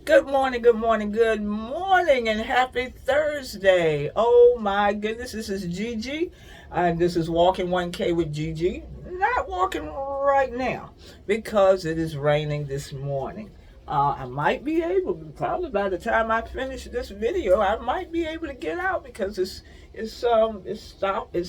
Good morning, good morning, good morning, and happy Thursday. Oh my goodness, this is Gigi, and this is Walking 1K with Gigi. Not walking right now because it is raining this morning. I might be able, probably by the time I finish this video, I might be able to get out because it's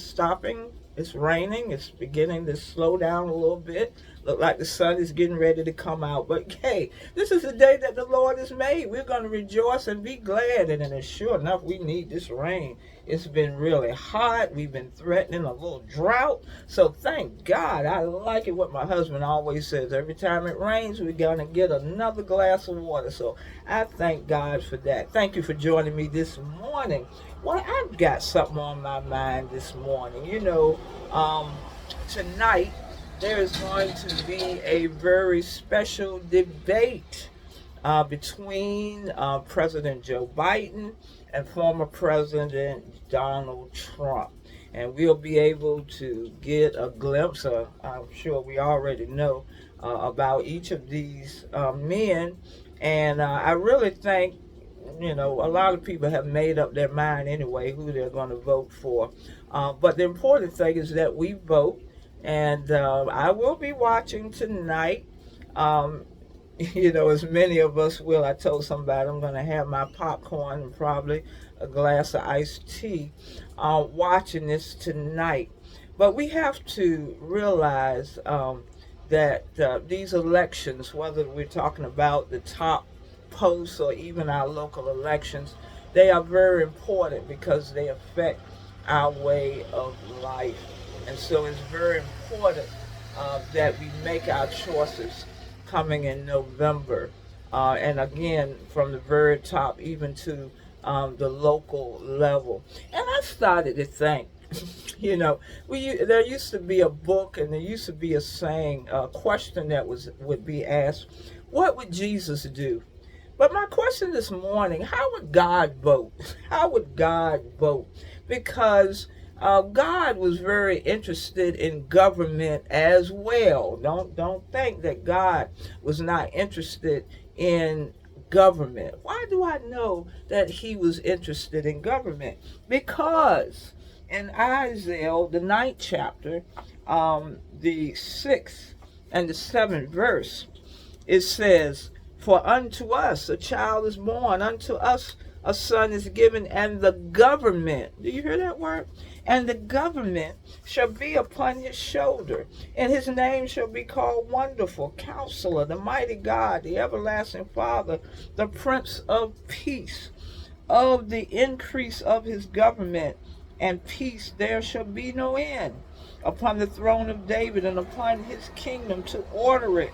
stopping. It's raining. It's beginning to slow down a little bit. Look like the sun is getting ready to come out. But hey, this is the day that the Lord has made. We're going to rejoice and be glad. And it's sure enough, we need this rain. It's been really hot. We've been threatening a little drought. So thank God. I like it what my husband always says. Every time it rains, we're going to get another glass of water. So I thank God for that. Thank you for joining me this morning. Well, I've got something on my mind this morning. Tonight there is going to be a very special debate between President Joe Biden and former President Donald Trump. And we'll be able to get a glimpse, I'm sure we already know, about each of these men. And I really think, a lot of people have made up their mind anyway who they're going to vote for. But the important thing is that we vote. And I will be watching tonight. Um, as many of us will. I told somebody I'm going to have my popcorn and probably a glass of iced tea watching this tonight. But we have to realize that these elections, whether we're talking about the top posts or even our local elections, they are very important because they affect our way of life. And so it's very important that we make our choices coming in November. And again, from the very top even to the local level. And I started to think, there used to be a book and there used to be a saying, a question that would be asked, what would Jesus do? But my question this morning, how would God vote? How would God vote? Because God was very interested in government as well. Don't think that God was not interested in government. Why do I know that he was interested in government? Because in Isaiah, the 9th chapter, the 6th and the 7th verse, it says, for unto us a child is born, unto us a son is given, and the government, do you hear that word? And the government shall be upon his shoulder, and his name shall be called Wonderful, Counselor, the Mighty God, the Everlasting Father, the Prince of Peace. Of the increase of his government and peace there shall be no end, upon the throne of David and upon his kingdom, to order it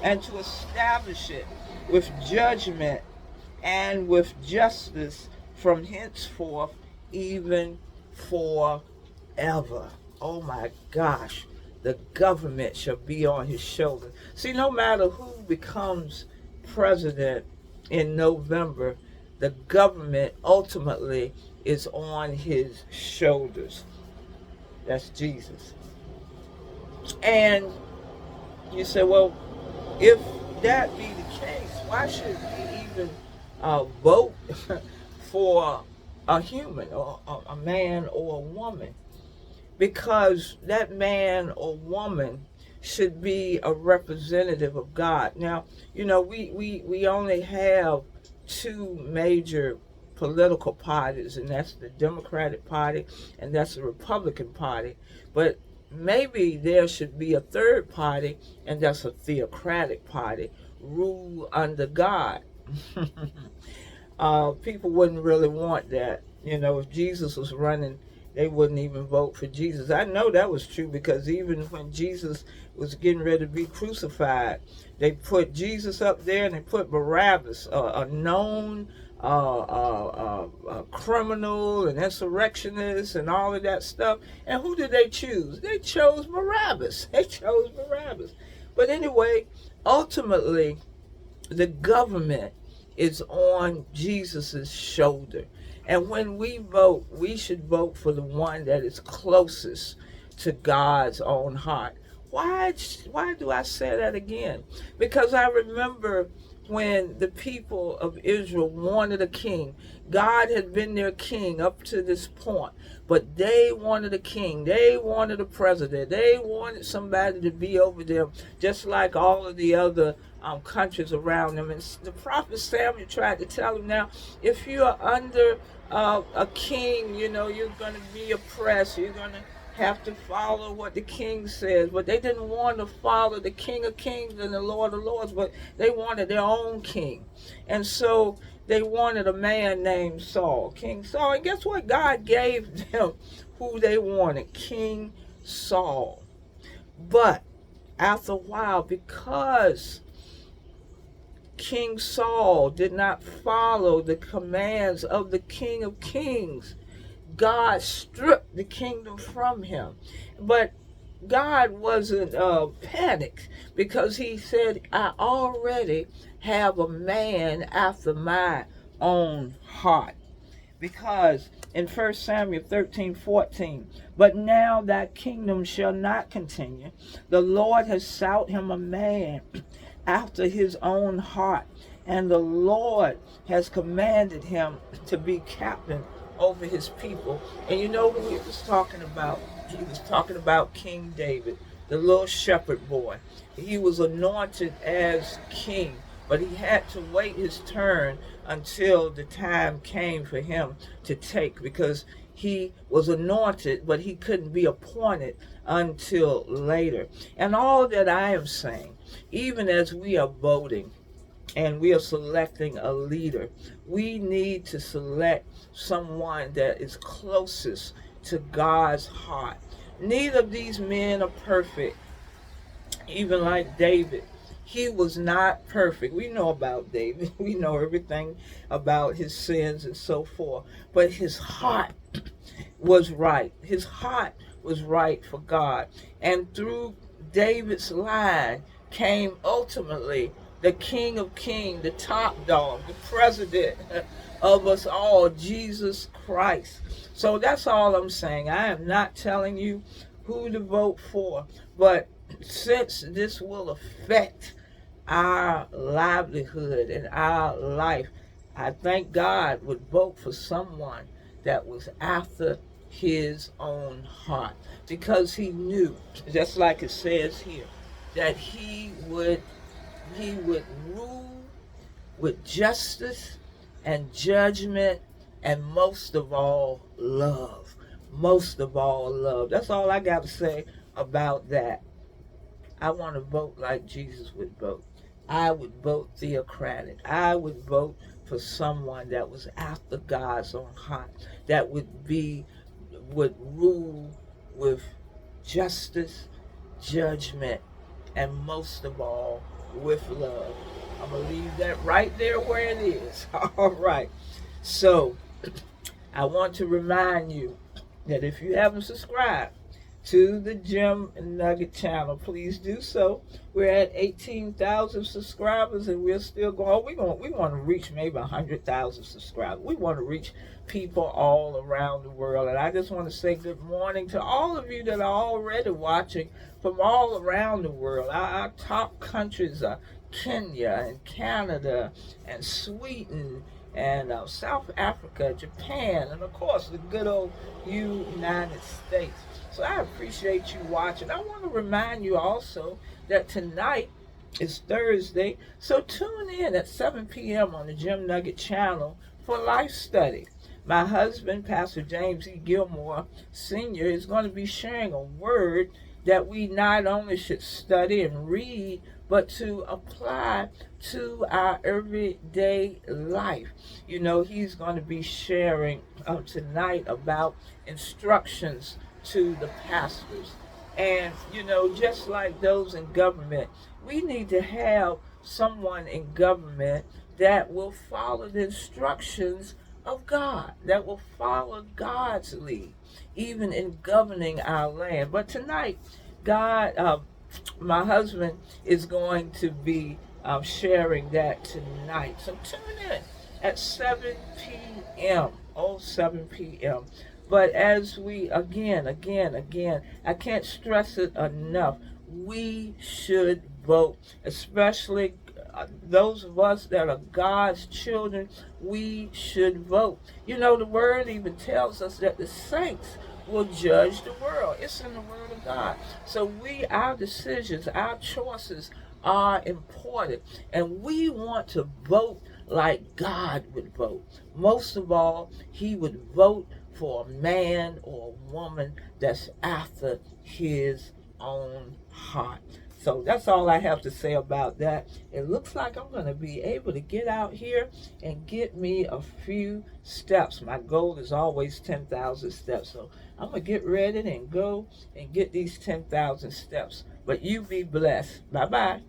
and to establish it with judgment and with justice from henceforth even forever. Oh my gosh, the government shall be on his shoulder. See, no matter who becomes president in November, the government ultimately is on his shoulders. That's Jesus. And you say, well, if that be the case, why should we even vote for a human or a man or a woman? Because that man or woman should be a representative of God. Now, we only have two major political parties, and that's the Democratic Party and that's the Republican Party. But maybe there should be a third party, and that's a theocratic party, rule under God. People wouldn't really want that. If Jesus was running, they wouldn't even vote for Jesus. I know that was true because even when Jesus was getting ready to be crucified, they put Jesus up there and they put Barabbas, a known criminal and insurrectionist and all of that stuff. And who did they choose? They chose Barabbas. They chose Barabbas. But anyway, ultimately, the government is on Jesus's shoulder. And when we vote, we should vote for the one that is closest to God's own heart. Why do I say that again? Because I remember when the people of Israel wanted a king. God had been their king up to this point, but they wanted a king. They wanted a president. They wanted somebody to be over them, just like all of the other countries around them. And the prophet Samuel tried to tell them, now, if you are under a king, you know, you're going to be oppressed. You're going to have to follow what the king says. But they didn't want to follow the King of Kings and the Lord of Lords, but they wanted their own king. And so they wanted a man named Saul, King Saul. And guess what? God gave them who they wanted, King Saul. But after a while, because King Saul did not follow the commands of the King of Kings, God stripped the kingdom from him. But God wasn't panicked, because he said, I already have a man after my own heart. Because in 1 Samuel 13:14, but now that kingdom shall not continue. The Lord has sought him a man after his own heart, and the Lord has commanded him to be captain over his people. And you know who he was talking about? He was talking about King David, the little shepherd boy. He was anointed as king, but he had to wait his turn until the time came for him to take, because he was anointed, but he couldn't be appointed until later. And all that I am saying, even as we are voting and we are selecting a leader, we need to select someone that is closest to God's heart. Neither of these men are perfect. Even like David, he was not perfect. We know about David. We know everything about his sins and so forth. But his heart was right. His heart was right for God. And through David's line came ultimately the King of Kings, the top dog, the president of us all, Jesus Christ. So that's all I'm saying. I am not telling you who to vote for, but since this will affect our livelihood and our life, I think God would vote for someone that was after his own heart, because he knew, just like it says here, that he would rule with justice and judgment, and most of all, love. Most of all, love. That's all I got to say about that. I want to vote like Jesus would vote. I would vote theocratic. I would vote for someone that was after God's own heart, that would rule with justice, judgment, and most of all, with love. I'm going to leave that right there where it is. All right. So, I want to remind you that if you haven't subscribed to the Gem Nugget channel, please do so. We're at 18,000 subscribers, and we're still going. We want to reach maybe 100,000 subscribers. We want to reach people all around the world. And I just want to say good morning to all of you that are already watching from all around the world. Our top countries are Kenya and Canada and Sweden and South Africa, Japan, and of course the good old United States. So I appreciate you watching. I want to remind you also that tonight is Thursday, so tune in at 7 p.m. on the Gem Nugget channel for Life Study. My husband, Pastor James E. Gilmore Sr., is going to be sharing a word that we not only should study and read, but to apply to our everyday life. You know, he's going to be sharing tonight about instructions to the pastors. And, you know, just like those in government, we need to have someone in government that will follow the instructions of God, that will follow God's lead, even in governing our land. But tonight, my husband is going to be sharing that tonight. So tune in at 7 p.m. 7 p.m. But as we, again, I can't stress it enough, we should vote, especially those of us that are God's children, we should vote. You know, the word even tells us that the saints will judge the world. It's in the word of God. So our decisions, our choices are important, and we want to vote like God would vote. Most of all, he would vote for a man or a woman that's after his own heart. So that's all I have to say about that. It looks like I'm going to be able to get out here and get me a few steps. My goal is always 10,000 steps. So I'm going to get ready and go and get these 10,000 steps. But you be blessed. Bye-bye.